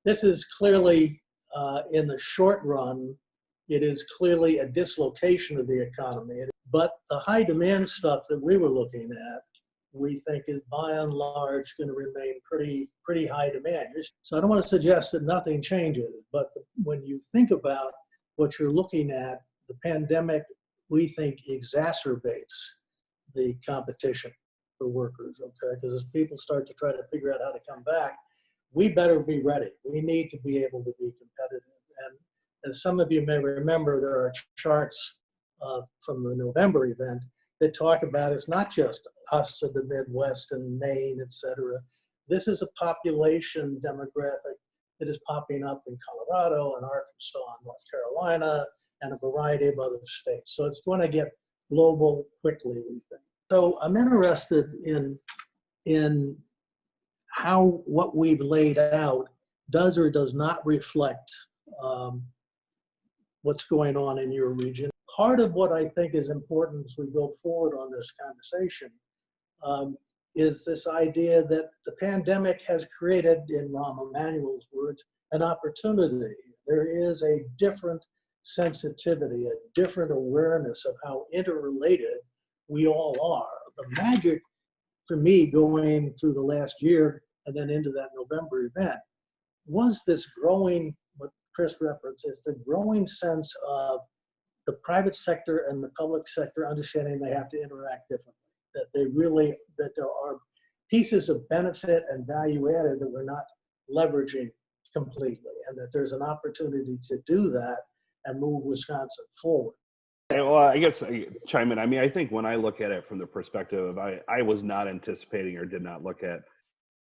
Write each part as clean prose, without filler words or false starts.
this is clearly, in the short run, it is clearly a dislocation of the economy. But the high demand stuff that we were looking at, we think is by and large going to remain pretty high demand. So I don't want to suggest that nothing changes, but when you think about what you're looking at, the pandemic, we think, exacerbates the competition for workers, okay? Because as people start to try to figure out how to come back, we better be ready. We need to be able to be competitive. And as some of you may remember, there are charts from the November event that talk about it's not just us in the Midwest and Maine, et cetera. This is a population demographic that is popping up in Colorado and Arkansas and North Carolina and a variety of other states. So it's going to get global quickly, we think. So I'm interested in how what we've laid out does or does not reflect what's going on in your region. Part of what I think is important as we go forward on this conversation is this idea that the pandemic has created, in Rahm Emanuel's words, an opportunity. There is a different sensitivity, a different awareness of how interrelated we all are. The magic for me going through the last year and then into that November event was this growing, what Chris referenced, is the growing sense of the private sector and the public sector understanding they have to interact differently, that there are pieces of benefit and value added that we're not leveraging completely, and that there's an opportunity to do that and move Wisconsin forward. Well, I guess I chime in. I mean, I think when I look at it from the perspective of I was not anticipating or did not look at,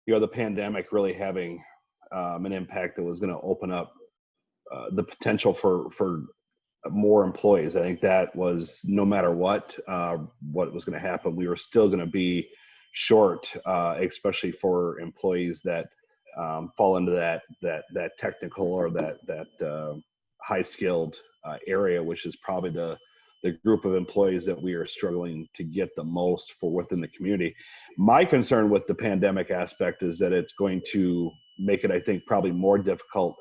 the pandemic really having an impact that was going to open up the potential for more employees. I think that was, no matter what was going to happen, we were still going to be short, especially for employees that fall into that technical or that high skilled area, which is probably the group of employees that we are struggling to get the most for within the community. My concern with the pandemic aspect is that it's going to make it, I think, probably more difficult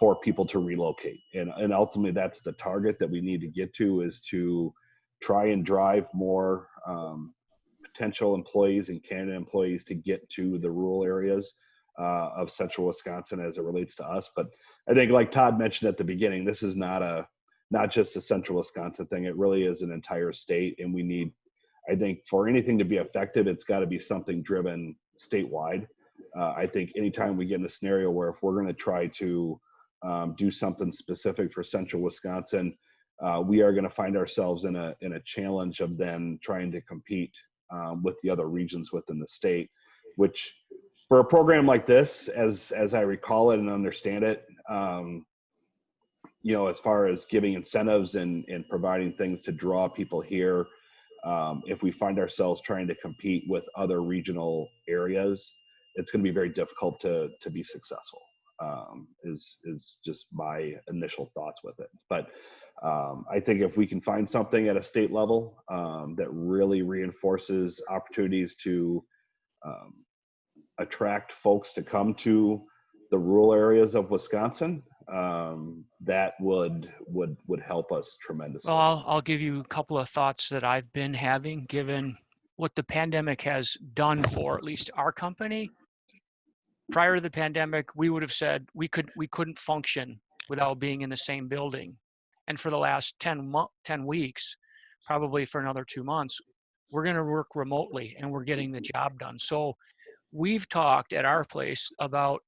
for people to relocate. And ultimately that's the target that we need to get to, is to try and drive more potential employees and candidate employees to get to the rural areas of central Wisconsin as it relates to us. But I think, like Todd mentioned at the beginning, this is not just a central Wisconsin thing. It really is an entire state. And we need, I think, for anything to be effective, it's got to be something driven statewide. I think anytime we get in a scenario where if we're going to try to do something specific for central Wisconsin, we are going to find ourselves in a challenge of then trying to compete with the other regions within the state, which for a program like this, as I recall it and understand it, as far as giving incentives and providing things to draw people here, if we find ourselves trying to compete with other regional areas, it's going to be very difficult to be successful, is just my initial thoughts with it. But I think if we can find something at a state level that really reinforces opportunities to attract folks to come to the rural areas of Wisconsin, that would help us tremendously. Well, I'll give you a couple of thoughts that I've been having, given what the pandemic has done for at least our company. Prior to the pandemic, we would have said we couldn't function without being in the same building. And for the last 10 weeks, probably for another 2 months, we're going to work remotely and we're getting the job done. So we've talked at our place about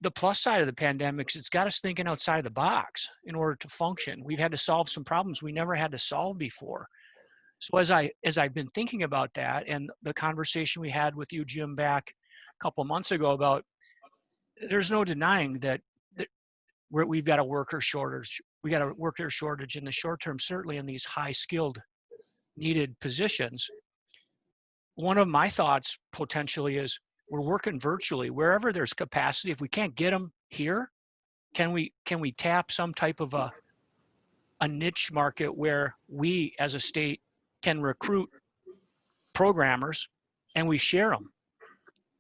the plus side of the pandemic. It's got us thinking outside the box in order to function. We've had to solve some problems we never had to solve before. So as I've been thinking about that, and the conversation we had with you, Jim, back a couple of months ago about, there's no denying that we've got a worker shortage. We got a worker shortage in the short term, certainly in these high skilled needed positions. One of my thoughts potentially is we're working virtually wherever there's capacity. If we can't get them here, can we tap some type of a niche market where we as a state can recruit programmers and we share them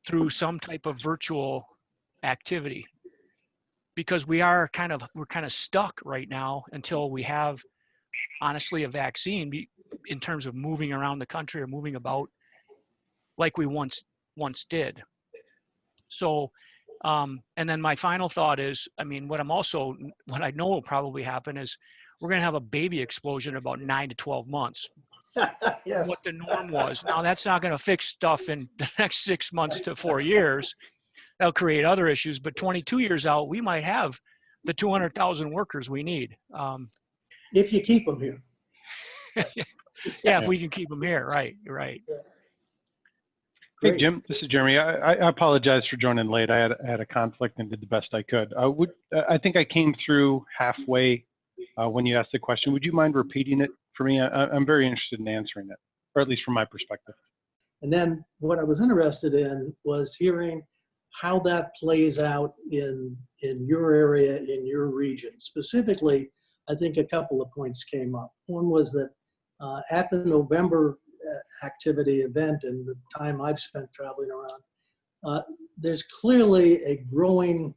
through some type of virtual activity? because we're kind of stuck right now until we have honestly a vaccine in terms of moving around the country or moving about like we once did. So, and then my final thought is, I mean, what I know will probably happen is we're going to have a baby explosion in about 9 to 12 months. Yes. What the norm was. Now that's not going to fix stuff in the next 6 months to 4 years. That'll create other issues, but 22 years out, we might have the 200,000 workers we need. If you keep them here. Yeah, if we can keep them here, right. Hey, Great. Jim, this is Jeremy. I apologize for joining late. I had a conflict and did the best I could. I think I came through halfway when you asked the question. Would you mind repeating it for me? I'm very interested in answering it, or at least from my perspective. And then what I was interested in was hearing how that plays out in your area, in your region. Specifically, I think a couple of points came up. One was that at the November activity event and the time I've spent traveling around, there's clearly a growing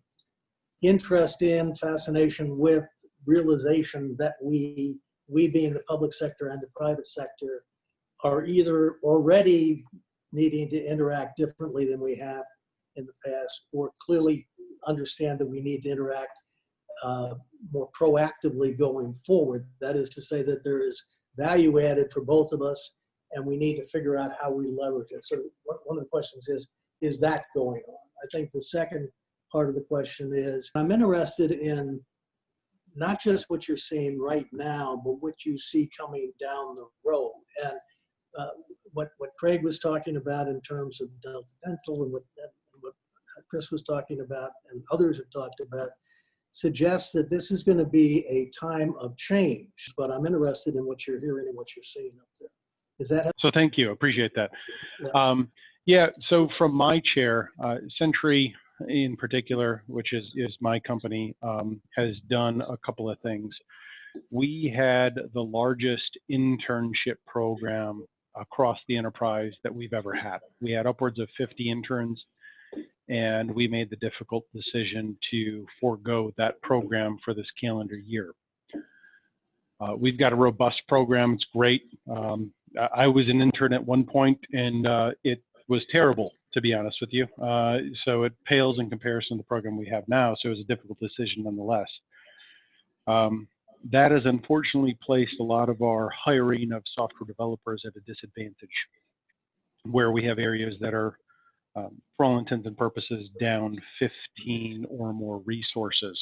interest in, fascination with, realization that we being the public sector and the private sector are either already needing to interact differently than we have in the past, or clearly understand that we need to interact more proactively going forward. That is to say that there is value added for both of us, and we need to figure out how we leverage it. So one of the questions is that going on? I think the second part of the question is, I'm interested in not just what you're seeing right now, but what you see coming down the road. And what Craig was talking about in terms of Delta Dental and what Chris was talking about and others have talked about suggests that this is going to be a time of change. But I'm interested in what you're hearing and what you're seeing up there. Is that? So thank you. Appreciate that. Yeah. Yeah, so from my chair, Century in particular, which is my company, has done a couple of things. We had the largest internship program across the enterprise that we've ever had. We had upwards of 50 interns, and we made the difficult decision to forego that program for this calendar year. We've got a robust program. It's great. I was an intern at one point, and it was terrible, to be honest with you. So it pales in comparison to the program we have now. So it was a difficult decision nonetheless. That has unfortunately placed a lot of our hiring of software developers at a disadvantage, where we have areas that are, for all intents and purposes, down 15 or more resources.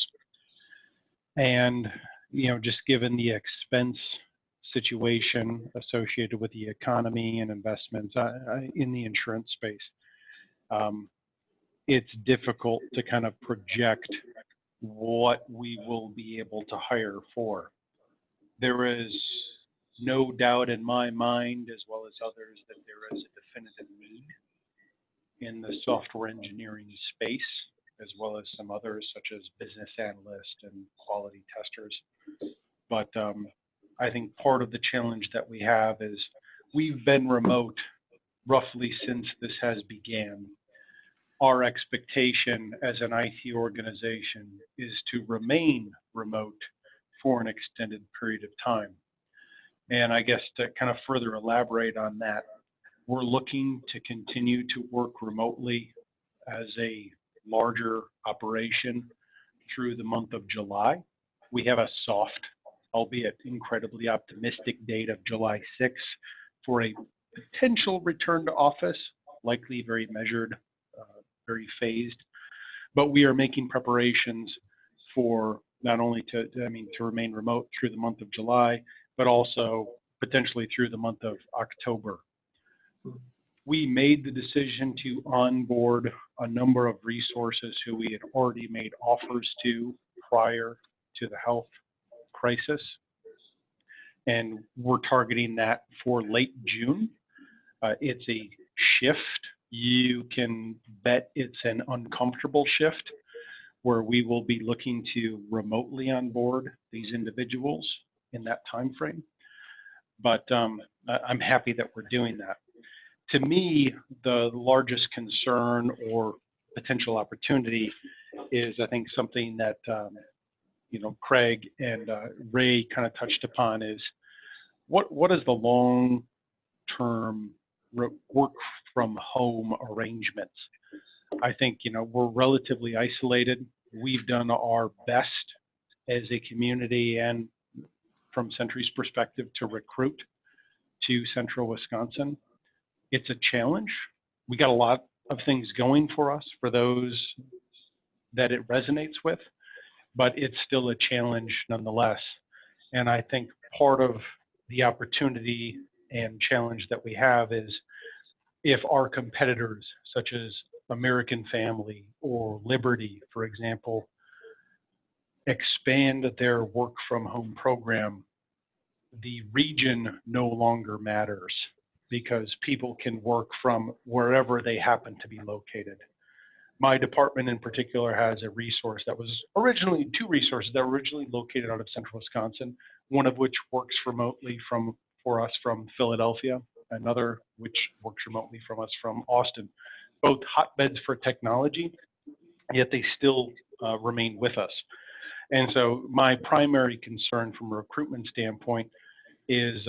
And, you know, just given the expense situation associated with the economy and investments in the insurance space, it's difficult to kind of project what we will be able to hire for. There is no doubt in my mind, as well as others, that there is a definitive need in the software engineering space, as well as some others such as business analysts and quality testers. But I think part of the challenge that we have is we've been remote roughly since this has began. Our expectation as an IT organization is to remain remote for an extended period of time. And I guess to kind of further elaborate on that, we're looking to continue to work remotely as a larger operation through the month of July. We have a soft, albeit incredibly optimistic date of July 6th for a potential return to office, likely very measured, very phased, but we are making preparations for not only to remain remote through the month of July, but also potentially through the month of October. We made the decision to onboard a number of resources who we had already made offers to prior to the health crisis, and we're targeting that for late June. It's a shift. You can bet it's an uncomfortable shift where we will be looking to remotely onboard these individuals in that time frame. But I'm happy that we're doing that. To me, the largest concern or potential opportunity is, I think, something that, Craig and Ray kind of touched upon is what is the long-term work from home arrangements? I think, we're relatively isolated. We've done our best as a community and from Century's perspective to recruit to Central Wisconsin. It's a challenge. We got a lot of things going for us for those that it resonates with, but it's still a challenge nonetheless. And I think part of the opportunity and challenge that we have is if our competitors, such as American Family or Liberty, for example, expand their work from home program, the region no longer matters because people can work from wherever they happen to be located. My department in particular has a resource that was originally, two resources that were originally located out of Central Wisconsin, one of which works remotely for us from Philadelphia, another which works remotely from us from Austin. Both hotbeds for technology, yet they still remain with us. And so my primary concern from a recruitment standpoint is,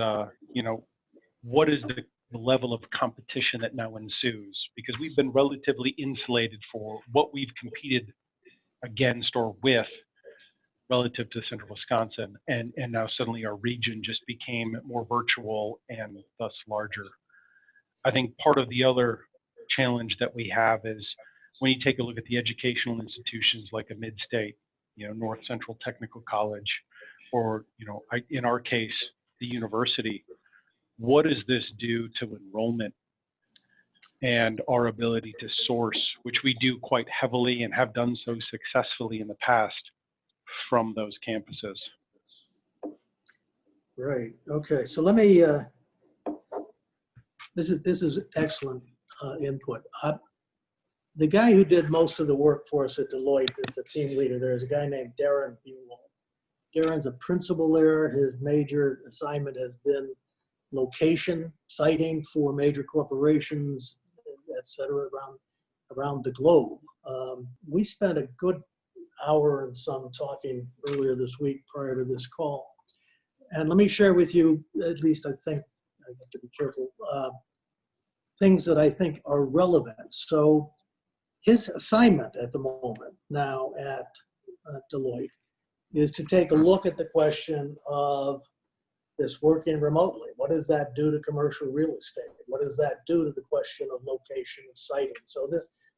what is the level of competition that now ensues? Because we've been relatively insulated for what we've competed against or with relative to Central Wisconsin. And now suddenly our region just became more virtual and thus larger. I think part of the other challenge that we have is when you take a look at the educational institutions like a mid-state, North Central Technical College, or, in our case, the university, what does this do to enrollment and our ability to source, which we do quite heavily and have done so successfully in the past from those campuses? Right. Okay. So let me, this is excellent input. The guy who did most of the work for us at Deloitte is the team leader. There's a guy named Darren Buell. Darren's a principal there. His major assignment has been location siting for major corporations, et cetera, around the globe. We spent a good hour and some talking earlier this week prior to this call. And let me share with you, at least I think, I have to be careful, things that I think are relevant. So his assignment at the moment now at Deloitte is to take a look at the question of this working remotely. What does that do to commercial real estate? What does that do to the question of location and siting? So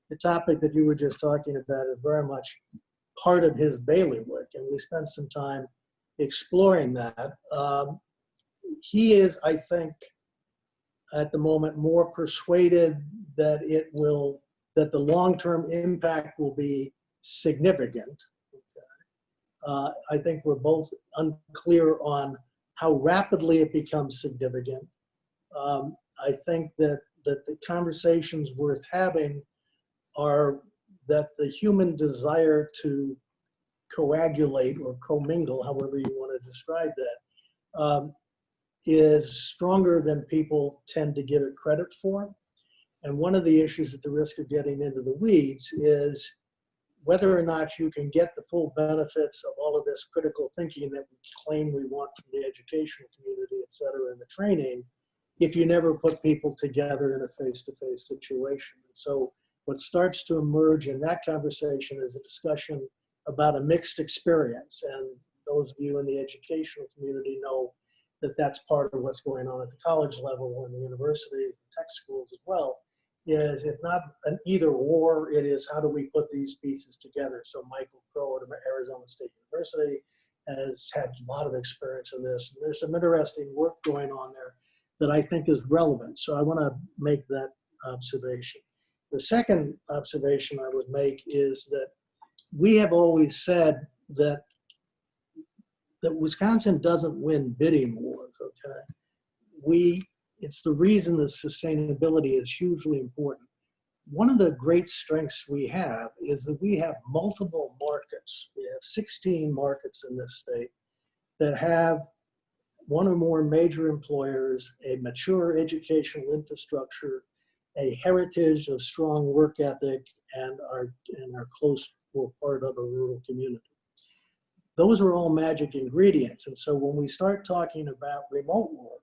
the topic that you were just talking about is very much part of his bailiwick, and we spent some time exploring that. He is, I think, at the moment more persuaded that that the long-term impact will be significant. I think we're both unclear on how rapidly it becomes significant. I think that the conversations worth having are that the human desire to coagulate or commingle, however you want to describe that, is stronger than people tend to give it credit for. And one of the issues, at the risk of getting into the weeds, is whether or not you can get the full benefits of all of this critical thinking that we claim we want from the educational community, et cetera, and the training, if you never put people together in a face-to-face situation. So what starts to emerge in that conversation is a discussion about a mixed experience. And those of you in the educational community know that that's part of what's going on at the college level and the universities and tech schools as well, is if not an either or, it is how do we put these pieces together. So Michael Crow at Arizona State University has had a lot of experience in this. And there's some interesting work going on there that I think is relevant. So I want to make that observation. The second observation I would make is that we have always said that Wisconsin doesn't win bidding wars, okay? It's the reason that sustainability is hugely important. One of the great strengths we have is that we have multiple markets. We have 16 markets in this state that have one or more major employers, a mature educational infrastructure, a heritage of strong work ethic, and are close for part of a rural community. Those are all magic ingredients. And so when we start talking about remote work,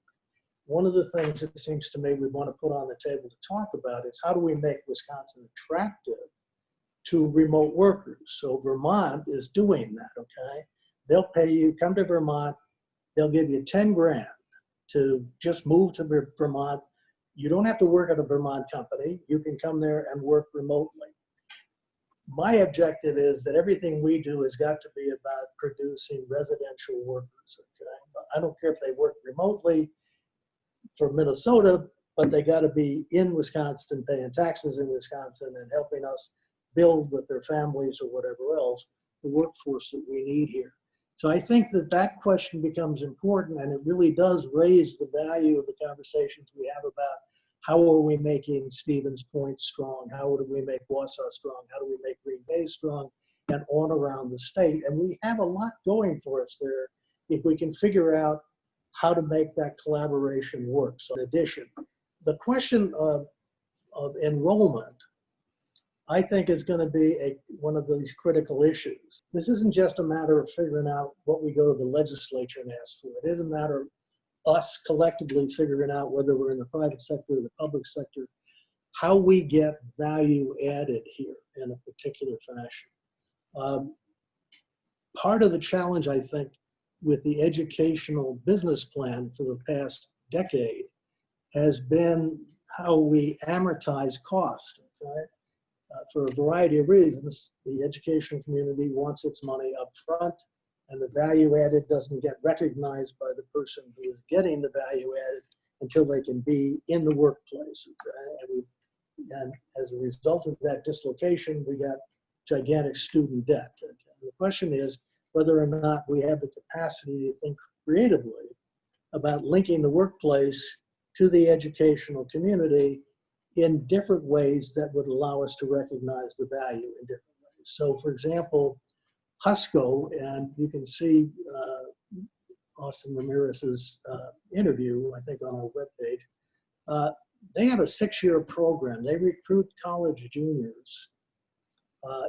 one of the things it seems to me we want to put on the table to talk about is how do we make Wisconsin attractive to remote workers? So Vermont is doing that, okay? They'll pay you, come to Vermont, they'll give you 10 grand to just move to Vermont. You don't have to work at a Vermont company. You can come there and work remotely. My objective is that everything we do has got to be about producing residential workers, okay? I don't care if they work remotely for Minnesota, but they got to be in Wisconsin, paying taxes in Wisconsin and helping us build with their families or whatever else the workforce that we need here. So I think that that question becomes important, and it really does raise the value of the conversations we have about how are we making Stevens Point strong? How do we make Wausau strong? How do we make Green Bay strong? And on around the state. And we have a lot going for us there if we can figure out how to make that collaboration work. So in addition, the question of enrollment, I think is going to be one of these critical issues. This isn't just a matter of figuring out what we go to the legislature and ask for. It is a matter of us collectively figuring out whether we're in the private sector or the public sector, how we get value added here in a particular fashion. Part of the challenge, I think, with the educational business plan for the past decade has been how we amortize cost, right? For a variety of reasons, the educational community wants its money up front, and the value added doesn't get recognized by the person who is getting the value added until they can be in the workplace. Okay? And as a result of that dislocation, we got gigantic student debt. Okay? The question is whether or not we have the capacity to think creatively about linking the workplace to the educational community in different ways that would allow us to recognize the value in different ways. So for example, Husco, and you can see Austin Ramirez's interview, I think on our webpage, they have a 6-year program. They recruit college juniors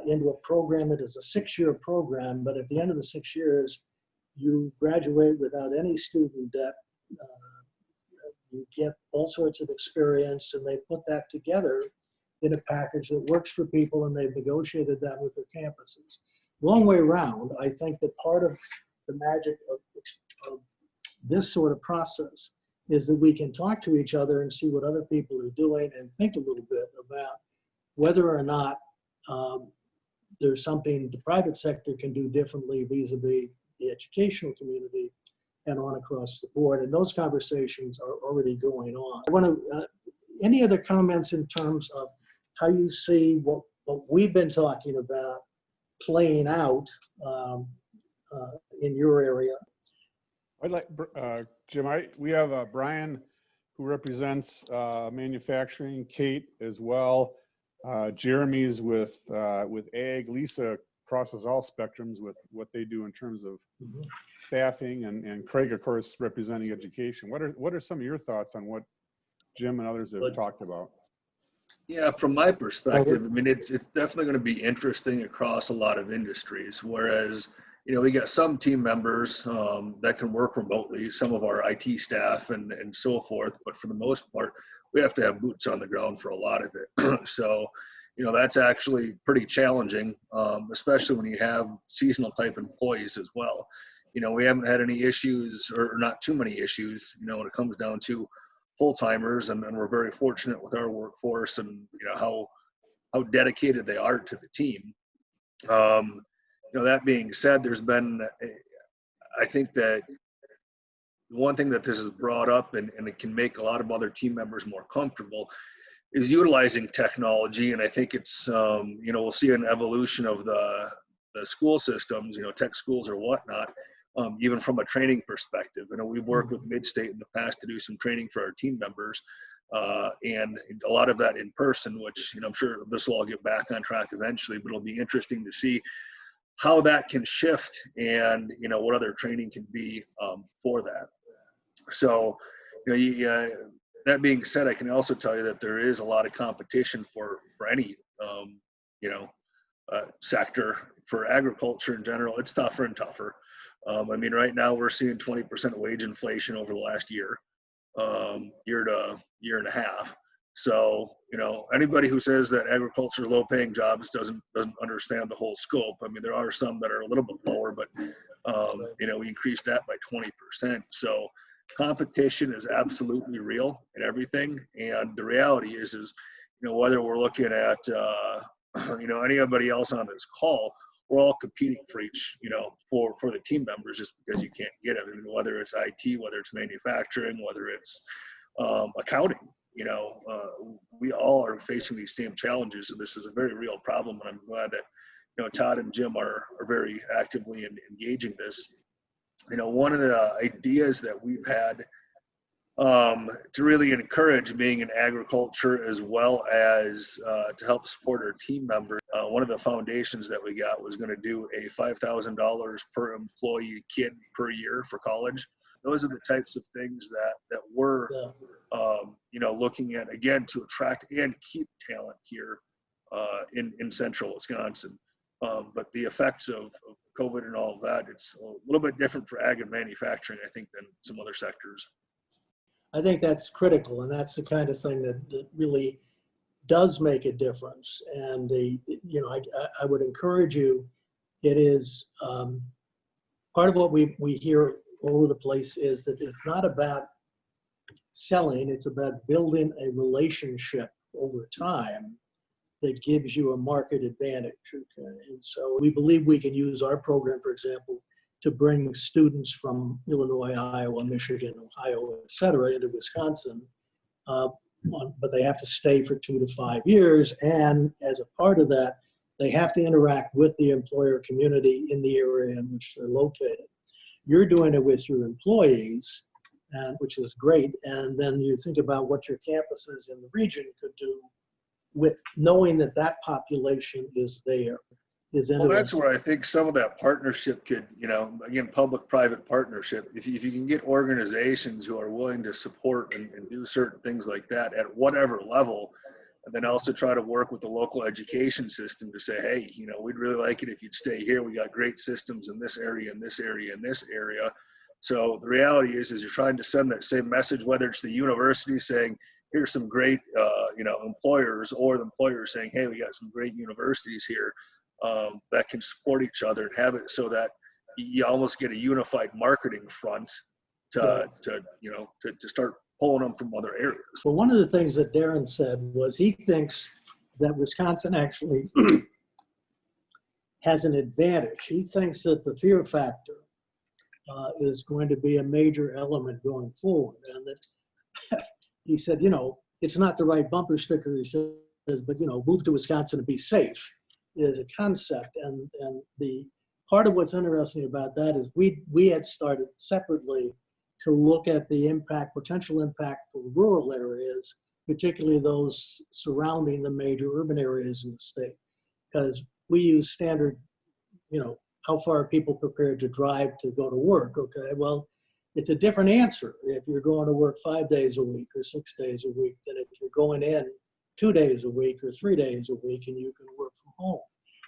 into a program that is a 6-year program, but at the end of the 6 years, you graduate without any student debt. You get all sorts of experience, and they put that together in a package that works for people, and they've negotiated that with their campuses. Long way around, I think that part of the magic of this sort of process is that we can talk to each other and see what other people are doing and think a little bit about whether or not there's something the private sector can do differently vis-a-vis the educational community and on across the board. And those conversations are already going on. I want to, any other comments in terms of how you see what we've been talking about playing out in your area? I'd like, Jim, we have Brian who represents manufacturing, Kate as well. Jeremy's with ag, Lisa crosses all spectrums with what they do in terms of staffing, and Craig, of course, representing education. What are some of your thoughts on what Jim and others have talked about? Yeah, from my perspective, I mean, it's definitely going to be interesting across a lot of industries. Whereas, you know, we got some team members that can work remotely, some of our IT staff and so forth. But for the most part, we have to have boots on the ground for a lot of it. So, you know, that's actually pretty challenging, especially when you have seasonal type employees as well. You know, we haven't had any issues, or not too many issues, you know, when it comes down to full-timers, and we're very fortunate with our workforce and, you know, how dedicated they are to the team. You know, that being said, there's been, I think that one thing that this has brought up, and it can make a lot of other team members more comfortable, is utilizing technology. And I think it's, you know, we'll see an evolution of the school systems, you know, tech schools or whatnot, even from a training perspective. You know, we've worked with Midstate in the past to do some training for our team members, and a lot of that in person, which, you know, I'm sure this will all get back on track eventually, but it'll be interesting to see how that can shift, and, you know, what other training can be for that. So, you know, that being said, I can also tell you that there is a lot of competition for any sector. For agriculture in general, it's tougher and tougher. I mean, right now we're seeing 20% wage inflation over the last year to year and a half. So, anybody who says that agriculture is low paying jobs doesn't understand the whole scope. I mean, there are some that are a little bit lower, but, we increased that by 20%. So competition is absolutely real in everything. And the reality is, whether we're looking at, anybody else on this call, we're all competing for each, for the team members just because you can't get it. I mean, whether it's IT, whether it's manufacturing, whether it's accounting, we all are facing these same challenges. So this is a very real problem. And I'm glad that, Todd and Jim are very actively engaging this. One of the ideas that we've had to really encourage being in agriculture as well as to help support our team members. One of the foundations that we got was going to do a $5,000 per employee kid per year for college. Those are the types of things that we're, looking at, again, to attract and keep talent here in central Wisconsin. But the effects of COVID and all of that, it's a little bit different for ag and manufacturing, I think, than some other sectors. I think that's critical, and that's the kind of thing that really does make a difference. And I would encourage you. It is part of what we hear all over the place is that it's not about selling; it's about building a relationship over time that gives you a market advantage. Okay? And so we believe we can use our program, for example, to bring students from Illinois, Iowa, Michigan, Ohio, et cetera, into Wisconsin. But they have to stay for 2 to 5 years. And as a part of that, they have to interact with the employer community in the area in which they're located. You're doing it with your employees, which is great. And then you think about what your campuses in the region could do with knowing that population is there. Well, that's where I think some of that partnership could, again, public-private partnership, if you can get organizations who are willing to support and do certain things like that at whatever level, and then also try to work with the local education system to say, hey, we'd really like it if you'd stay here. We got great systems in this area, in this area, in this area. So the reality is you're trying to send that same message, whether it's the university saying, here's some great, employers, or the employers saying, hey, we got some great universities here. That can support each other and have it so that you almost get a unified marketing front to start pulling them from other areas. Well, one of the things that Darren said was he thinks that Wisconsin actually has an advantage. He thinks that the fear factor is going to be a major element going forward. And that he said, it's not the right bumper sticker, he says, but, move to Wisconsin and be safe is a concept. And the part of what's interesting about that is we had started separately to look at the potential impact for rural areas, particularly those surrounding the major urban areas in the state. Because we use standard, how far are people prepared to drive to go to work? Okay, well, it's a different answer if you're going to work 5 days a week or 6 days a week than if you're going in 2 days a week or 3 days a week and you can work from home.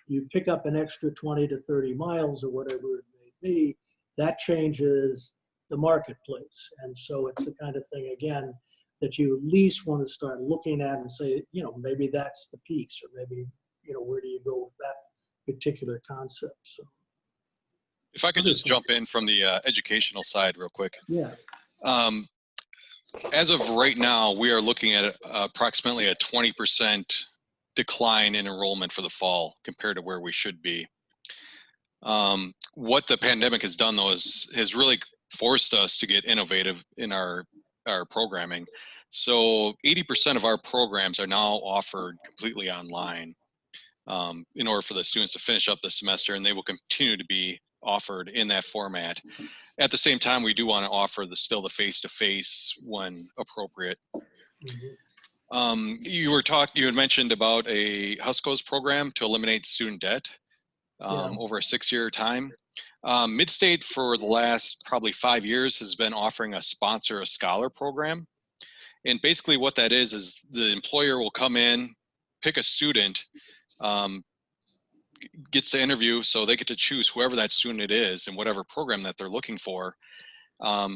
You pick up an extra 20 to 30 miles or whatever it may be, that changes the marketplace. And so it's the kind of thing, again, that you at least want to start looking at and say, maybe that's the piece, or maybe, where do you go with that particular concept? So, if I could just jump in from the educational side real quick. Yeah. As of right now, we are looking at approximately a 20% decline in enrollment for the fall compared to where we should be. What the pandemic has done, though, has really forced us to get innovative in our programming. So 80% of our programs are now offered completely online in order for the students to finish up the semester, and they will continue to be offered in that format. At the same time, we do want to offer still the face-to-face when appropriate. Mm-hmm. You had mentioned about a HUSCO's program to eliminate student debt over a 6-year time. Midstate for the last probably 5 years has been offering a sponsor a scholar program. And basically what that is the employer will come in, pick a student, gets to interview, so they get to choose whoever that student is and whatever program that they're looking for,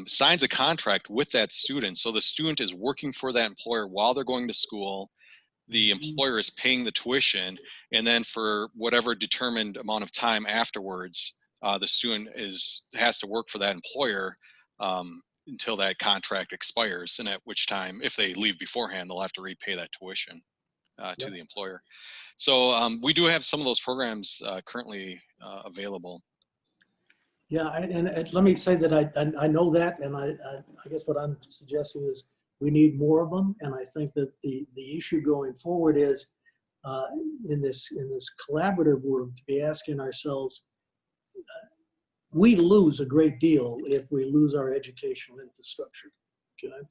signs a contract with that student. So the student is working for that employer while they're going to school. The employer is paying the tuition, and then for whatever determined amount of time afterwards, the student has to work for that employer until that contract expires, and at which time, if they leave beforehand, they'll have to repay that tuition to the employer. So we do have some of those programs currently available. Yeah, and let me say that I know that, and I guess what I'm suggesting is we need more of them, and I think that the issue going forward is in this collaborative work to be asking ourselves, we lose a great deal if we lose our educational infrastructure, okay?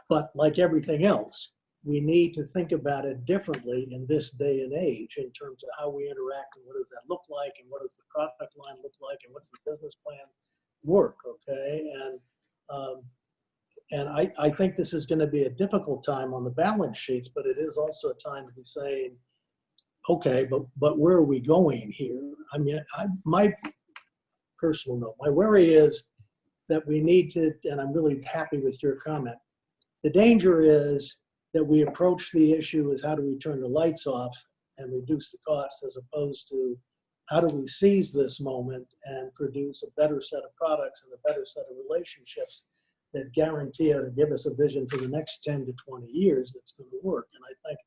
But like everything else, we need to think about it differently in this day and age in terms of how we interact and what does that look like and what does the product line look like and what's the business plan work, okay? And I think this is going to be a difficult time on the balance sheets, but it is also a time to be saying, okay, but where are we going here? I mean, my personal note, my worry is that we need to, and I'm really happy with your comment, the danger is that we approach the issue as how do we turn the lights off and reduce the cost, as opposed to how do we seize this moment and produce a better set of products and a better set of relationships that guarantee or give us a vision for the next 10 to 20 years that's going to work. And I think,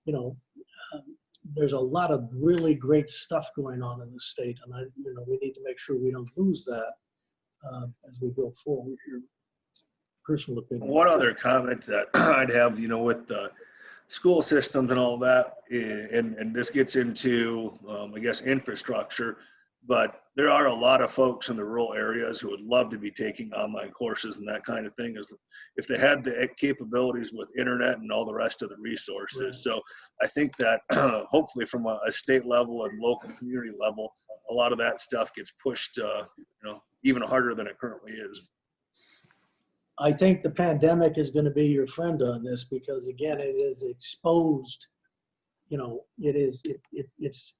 you know, there's a lot of really great stuff going on in the state, and we need to make sure we don't lose that as we go forward here. Personal opinion. One other comment that I'd have, with the school systems and all that, and this gets into, I guess, infrastructure, but there are a lot of folks in the rural areas who would love to be taking online courses and that kind of thing, is if they had the capabilities with internet and all the rest of the resources. Right. So I think that hopefully from a state level and local community level, a lot of that stuff gets pushed, even harder than it currently is. I think the pandemic is going to be your friend on this because, again, it is exposed, it's,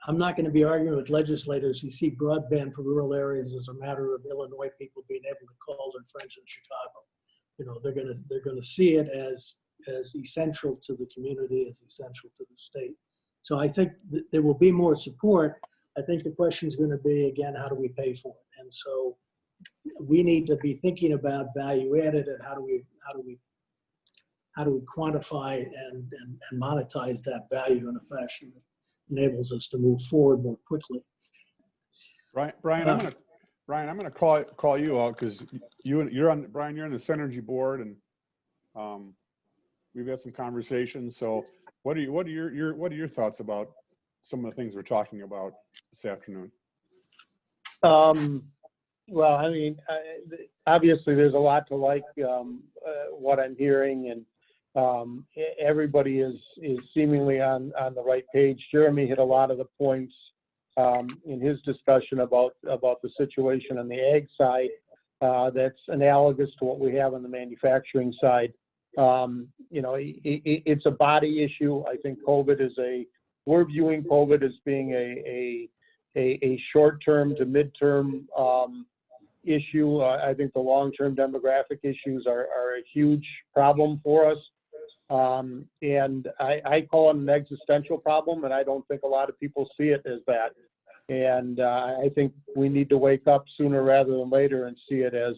I'm not going to be arguing with legislators who see broadband for rural areas as a matter of Illinois people being able to call their friends in Chicago. They're going to see it as essential to the community, as essential to the state. So I think there will be more support. I think the question is going to be, again, how do we pay for it? And so we need to be thinking about value added and how do we quantify and monetize that value in a fashion that enables us to move forward more quickly. Brian, I'm gonna call you out because you're on the Synergy board, and we've had some conversations. So what are your thoughts about some of the things we're talking about this afternoon? Well, I mean, obviously there's a lot to like what I'm hearing, and everybody is seemingly on the right page. Jeremy hit a lot of the points in his discussion about the situation on the ag side that's analogous to what we have on the manufacturing side. It's a body issue. I think we're viewing COVID as being a short-term to mid-term issue. I think the long-term demographic issues are a huge problem for us. And I call it an existential problem, and I don't think a lot of people see it as that. And I think we need to wake up sooner rather than later and see it as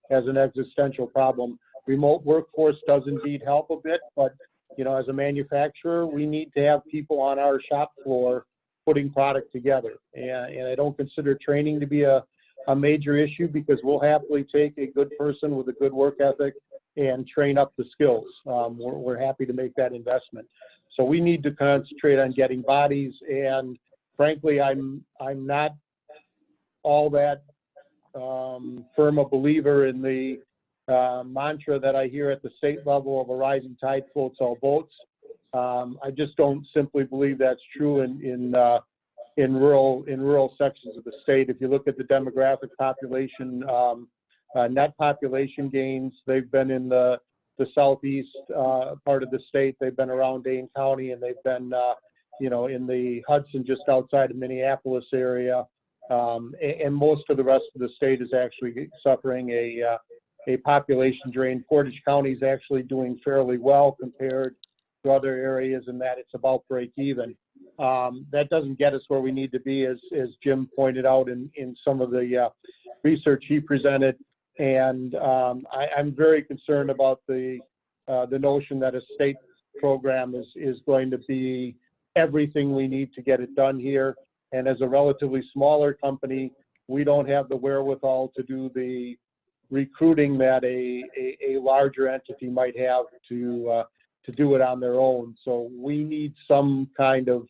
an existential problem. Remote workforce does indeed help a bit, but as a manufacturer, we need to have people on our shop floor putting product together. And I don't consider training to be a major issue because we'll happily take a good person with a good work ethic and train up the skills. We're happy to make that investment. So we need to concentrate on getting bodies. And frankly, I'm not all that firm a believer in the mantra that I hear at the state level of a rising tide floats all boats. I just don't simply believe that's true in rural sections of the state. If you look at the demographic population, net population gains, they've been in the the southeast part of the state. They've been around Dane County, and they've been, in the Hudson just outside of Minneapolis area. And most of the rest of the state is actually suffering a population drain. Portage County is actually doing fairly well compared to other areas in that it's about break even. That doesn't get us where we need to be, as Jim pointed out in some of the research he presented. And I'm very concerned about the notion that a state program is going to be everything we need to get it done here. And as a relatively smaller company, we don't have the wherewithal to do the recruiting that a larger entity might have to do it on their own. So we need some kind of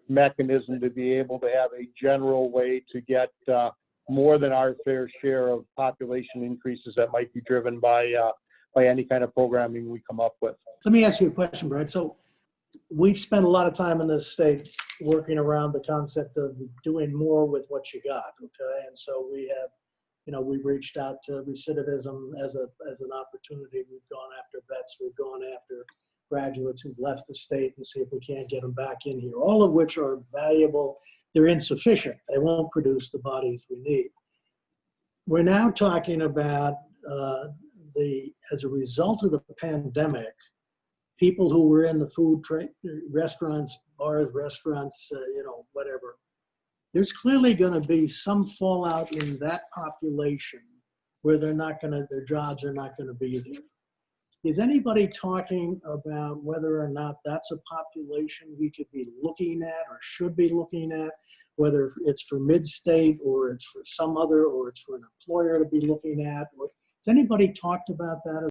mechanism to be able to have a general way to get more than our fair share of population increases that might be driven by any kind of programming we come up with. Let me ask you a question, Brad. So we've spent a lot of time in this state working around the concept of doing more with what you got, okay? And so we have, we've reached out to recidivism as an opportunity. We've gone after vets. We've gone after graduates who've left the state and see if we can't get them back in here, all of which are valuable. They're insufficient. They won't produce the bodies we need. We're now talking about as a result of the pandemic, people who were in the food restaurants, bars, restaurants, whatever. There's clearly going to be some fallout in that population where their jobs are not going to be there. Is anybody talking about whether or not that's a population we could be looking at or should be looking at, whether it's for mid-state or it's for some other, or it's for an employer to be looking at? Has anybody talked about that?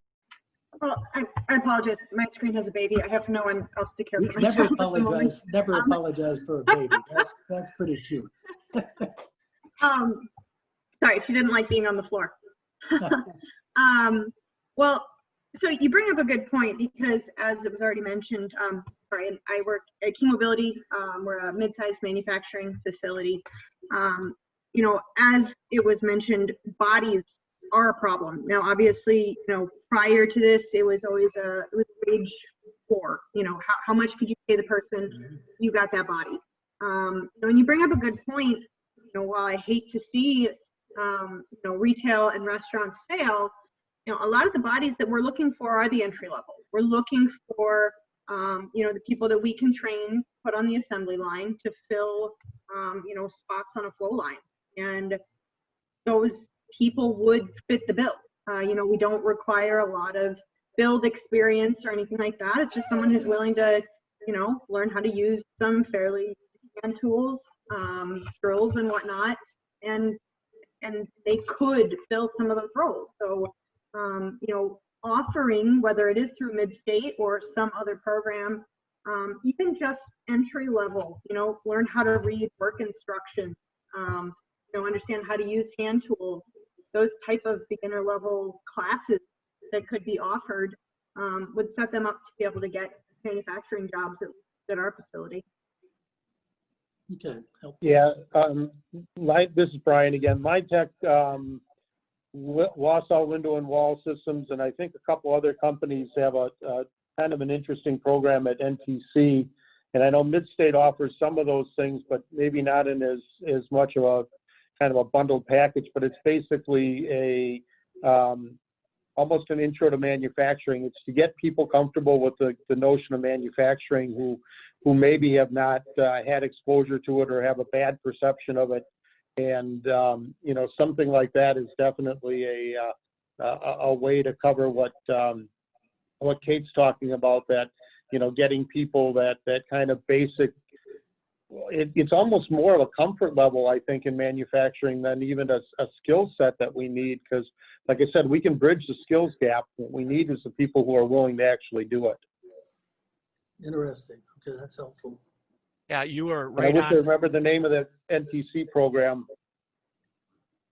Well, I apologize. My screen has a baby. I have no one else to care for. Never apologize. Never apologize for a baby. That's pretty cute. Sorry, she didn't like being on the floor. Well, so you bring up a good point, because as it was already mentioned, Brian, I work at Key Mobility. We're a mid-sized manufacturing facility. As it was mentioned, bodies are a problem. Now, obviously, prior to this, it was always a wage war. How much could you pay the person? You got that body. When you bring up a good point, while I hate to see, retail and restaurants fail, a lot of the bodies that we're looking for are the entry level. We're looking for, the people that we can train, put on the assembly line to fill, spots on a flow line. And those people would fit the bill. We don't require a lot of build experience or anything like that. It's just someone who's willing to, learn how to use some fairly hand tools, drills and whatnot, and they could fill some of those roles. So, offering, whether it is through mid-state or some other program, even just entry level, learn how to read work instruction, understand how to use hand tools, those type of beginner level classes that could be offered would set them up to be able to get manufacturing jobs at our facility. Okay. Yeah, this is Brian again. My tech, Wausau Window and Wall Systems, and I think a couple other companies have a kind of an interesting program at NTC. And I know Midstate offers some of those things, but maybe not in as much of a kind of a bundled package. But it's basically almost an intro to manufacturing. It's to get people comfortable with the notion of manufacturing who maybe have not had exposure to it or have a bad perception of it. And something like that is definitely a way to cover what Kate's talking about, that getting people that kind of basic. It's almost more of a comfort level, I think, in manufacturing than even a skill set that we need, because, like I said, we can bridge the skills gap. What we need is the people who are willing to actually do it. Interesting. Okay, that's helpful. Yeah, you were right I wish on. I remember the name of the NTC program.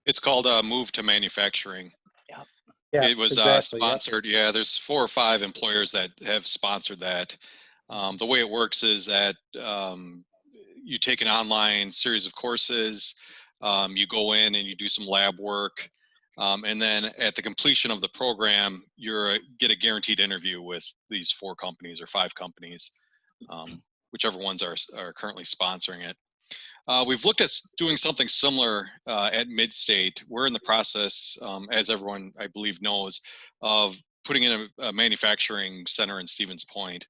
It's called Move to Manufacturing. Yeah, It was exactly, sponsored. Yeah, there's 4 or 5 employers that have sponsored that. The way it works is that you take an online series of courses. You go in and you do some lab work. And then at the completion of the program, you get a guaranteed interview with these 4 companies or 5 companies, whichever ones are currently sponsoring it. We've looked at doing something similar at Midstate. We're in the process, as everyone I believe knows, of putting in a manufacturing center in Stevens Point.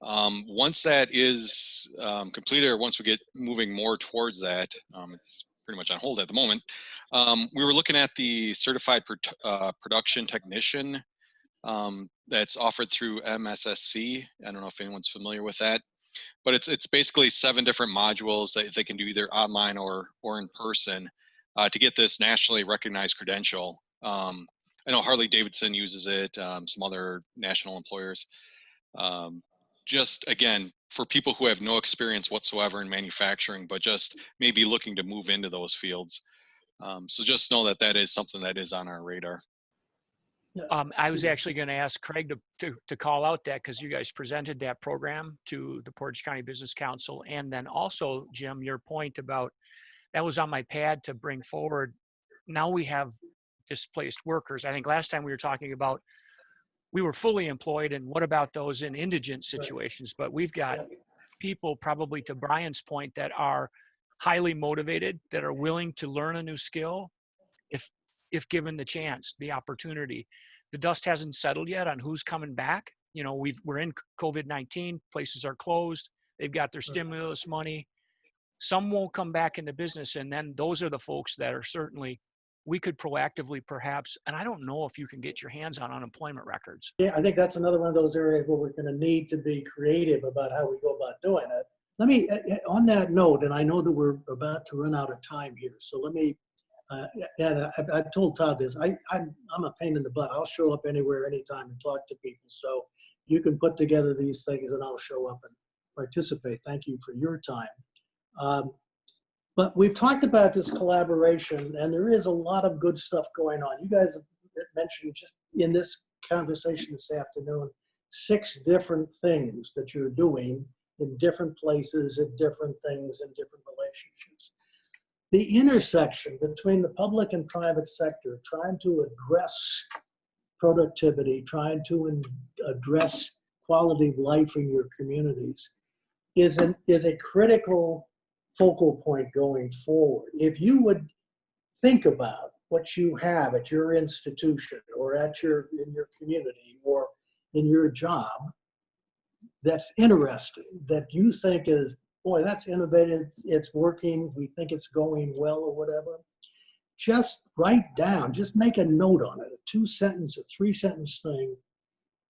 Once that is completed, or once we get moving more towards that, it's pretty much on hold at the moment. We were looking at the certified production technician that's offered through MSSC. I don't know if anyone's familiar with that, but it's basically 7 different modules that they can do either online or in person to get this nationally recognized credential. I know Harley Davidson uses it, some other national employers. Just again, for people who have no experience whatsoever in manufacturing, but just maybe looking to move into those fields. So just know that that is something that is on our radar. I was actually going to ask Craig to call out that, because you guys presented that program to the Portage County Business Council. And then also, Jim, your point about that was on my pad to bring forward. Now we have displaced workers. I think last time we were talking about we were fully employed, and what about those in indigent situations? But we've got people, probably to Brian's point, that are highly motivated, that are willing to learn a new skill if given the chance, the opportunity. The dust hasn't settled yet on who's coming back. You know, we're in COVID-19, places are closed, they've got their stimulus money. Some won't come back into business, and then those are the folks that are certainly, we could proactively perhaps, and I don't know if you can get your hands on unemployment records. Yeah, I think that's another one of those areas where we're going to need to be creative about how we go about doing it. Let me, on that note, and I know that we're about to run out of time here, so let me, and I've told Todd this, I'm a pain in the butt. I'll show up anywhere, anytime, and talk to people. So you can put together these things and I'll show up and participate. Thank you for your time. But we've talked about this collaboration, and there is a lot of good stuff going on. You guys have mentioned just in this conversation this afternoon, 6 different things that you're doing in different places, at different things, in different relationships. The intersection between the public and private sector, trying to address productivity, trying to address quality of life in your communities is a critical focal point going forward. If you would think about what you have at your institution or in your community or in your job that's interesting, that you think is, boy, that's innovative, it's working, we think it's going well or whatever, just write down, just make a note on it, a 2-sentence, a 3-sentence thing,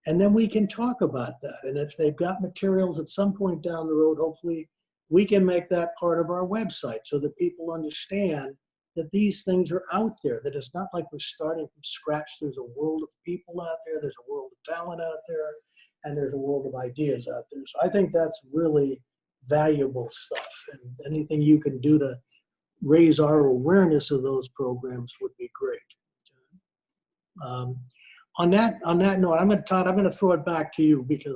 and then we can talk about that. And if they've got materials at some point down the road, hopefully we can make that part of our website so that people understand that these things are out there, that it's not like we're starting from scratch. There's a world of people out there, there's a world of talent out there, and there's a world of ideas out there. So I think that's really valuable stuff, and anything you can do to raise our awareness of those programs would be great. On that note, Todd, I'm going to throw it back to you, because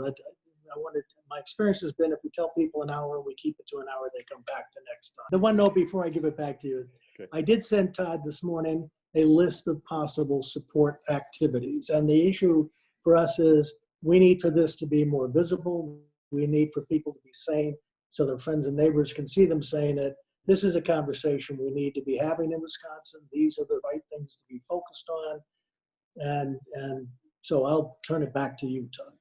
my experience has been if we tell people an hour and we keep it to an hour, they come back the next time. The one note before I give it back to you, okay. I did send Todd this morning a list of possible support activities, and the issue for us is we need for this to be more visible. We need for people to be saying, so their friends and neighbors can see them saying it. This is a conversation we need to be having in Wisconsin. These are the right things to be focused on. And so I'll turn it back to you, Todd.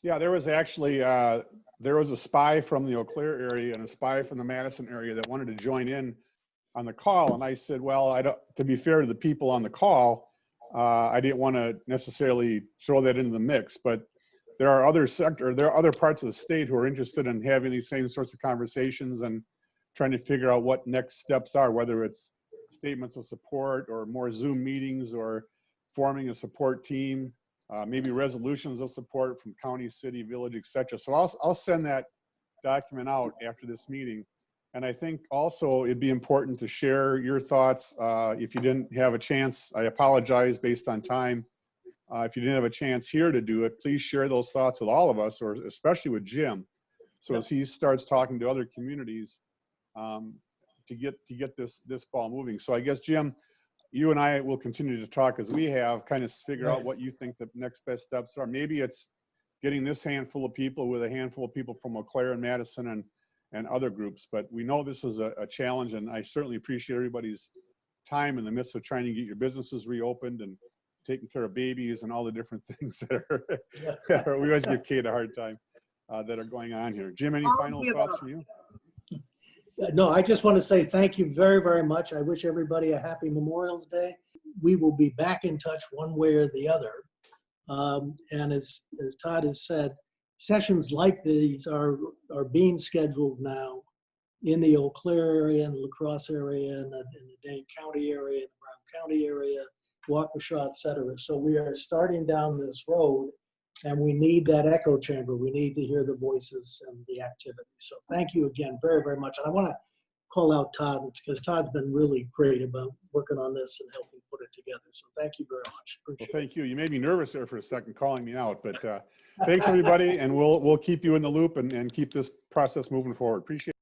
Yeah, there was actually, there was a spy from the Eau Claire area and a spy from the Madison area that wanted to join in on the call. And I said, well, to be fair to the people on the call, I didn't want to necessarily throw that into the mix, but there are other parts of the state who are interested in having these same sorts of conversations and trying to figure out what next steps are, whether it's statements of support or more Zoom meetings or forming a support team, maybe resolutions of support from county, city, village, etc. So I'll send that document out after this meeting. And I think also it'd be important to share your thoughts. If you didn't have a chance, I apologize based on time. If you didn't have a chance here to do it, please share those thoughts with all of us, or especially with Jim. So as he starts talking to other communities, to get this ball moving. So I guess, Jim, you and I will continue to talk as we have, kind of figure out Right. what you think the next best steps are. Maybe it's getting this handful of people with a handful of people from Eau Claire and Madison and other groups. But we know this is a challenge, and I certainly appreciate everybody's time in the midst of trying to get your businesses reopened and taking care of babies and all the different things that are we always give Kate a hard time, that are going on here. Jim, any All of final the thoughts above. from you? No, I just want to say thank you very, very much. I wish everybody a happy Memorial's Day. We will be back in touch one way or the other. And as Todd has said, sessions like these are being scheduled now in the Eau Claire area, and La Crosse area, and in the Dane County area, the Brown County area, Waukesha, et cetera. So we are starting down this road, and we need that echo chamber. We need to hear the voices and the activity. So thank you again very, very much. And I want to call out Todd, because Todd's been really great about working on this and helping put it together. So thank you very much. Well, Appreciate thank you. You made me nervous there for a second calling me out, but thanks everybody, and we'll keep you in the loop and keep this process moving forward. Appreciate it.